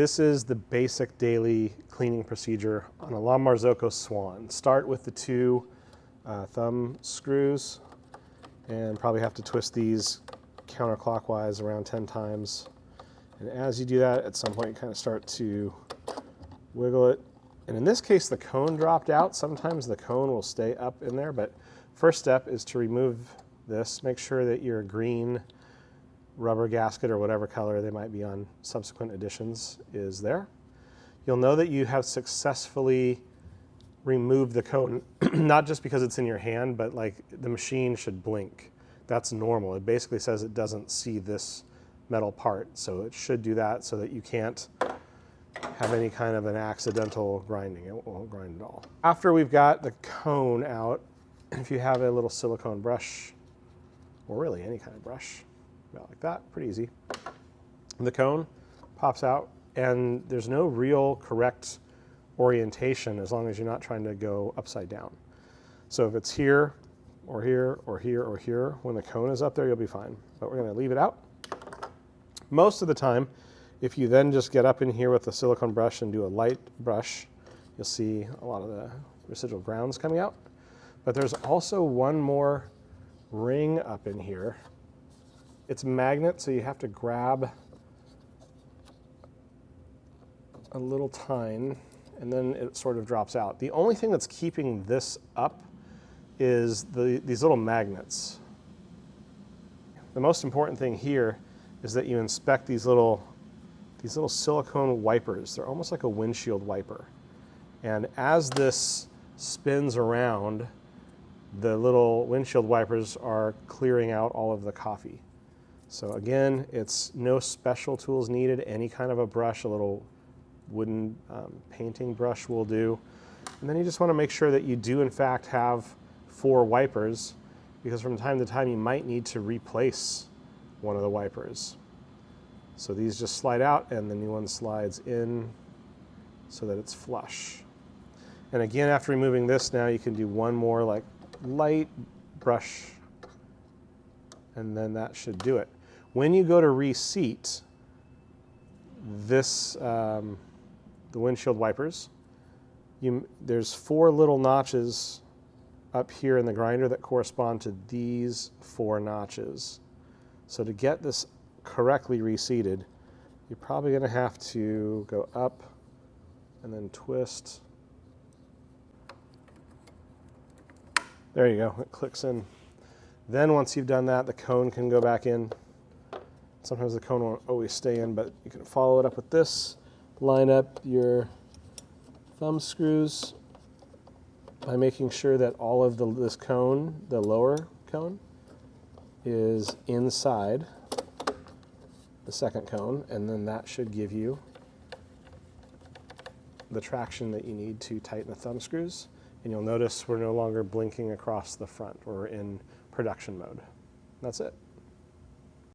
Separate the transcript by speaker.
Speaker 1: This is the basic daily cleaning procedure on a La Marzocco Swan. Start with the two thumb screws and probably have to twist these counterclockwise around 10 times. And as you do that, at some point you kind of start to wiggle it. And in this case, the cone dropped out. Sometimes the cone will stay up in there, but first step is to remove this. Make sure that your green rubber gasket or whatever color they might be on subsequent editions is there. You'll know that you have successfully removed the cone, not just because it's in your hand, but like the machine should blink. That's normal. It basically says it doesn't see this metal part, so it should do that so that you can't have any kind of an accidental grinding. It won't grind at all. After we've got the cone out, if you have a little silicone brush, or really any kind of brush, about like that, pretty easy. The cone pops out, and there's no real correct orientation as long as you're not trying to go upside down. So if it's here, or here, or here, or here, when the cone is up there, you'll be fine. But we're gonna leave it out. Most of the time, if you then just get up in here with the silicone brush and do a light brush, you'll see a lot of the residual grounds coming out. But there's also one more ring up in here. It's a magnet, so you have to grab a little tine, and then it sort of drops out. The only thing that's keeping this up is these little magnets. The most important thing here is that you inspect these little silicone wipers. They're almost like a windshield wiper. And as this spins around, the little windshield wipers are clearing out all of the coffee. So again, it's no special tools needed. Any kind of a brush, a little wooden painting brush will do. And then you just want to make sure that you do in fact have 4 wipers, because from time to time you might need to replace one of the wipers. So these just slide out and the new one slides in so that it's flush. And again, after removing this, now you can do one more like light brush, and then that should do it. When you go to reseat this, the windshield wipers, there's 4 little notches up here in the grinder that correspond to these 4 notches. So to get this correctly reseated, you're probably going to have to go up and then twist. There you go, it clicks in. Then once you've done that, the cone can go back in. Sometimes the cone won't always stay in, but you can follow it up with this. Line up your thumb screws by making sure that all of this cone, the lower cone, is inside the second cone, and then that should give you the traction that you need to tighten the thumb screws. And you'll notice we're no longer blinking across the front. We're in production mode. That's it.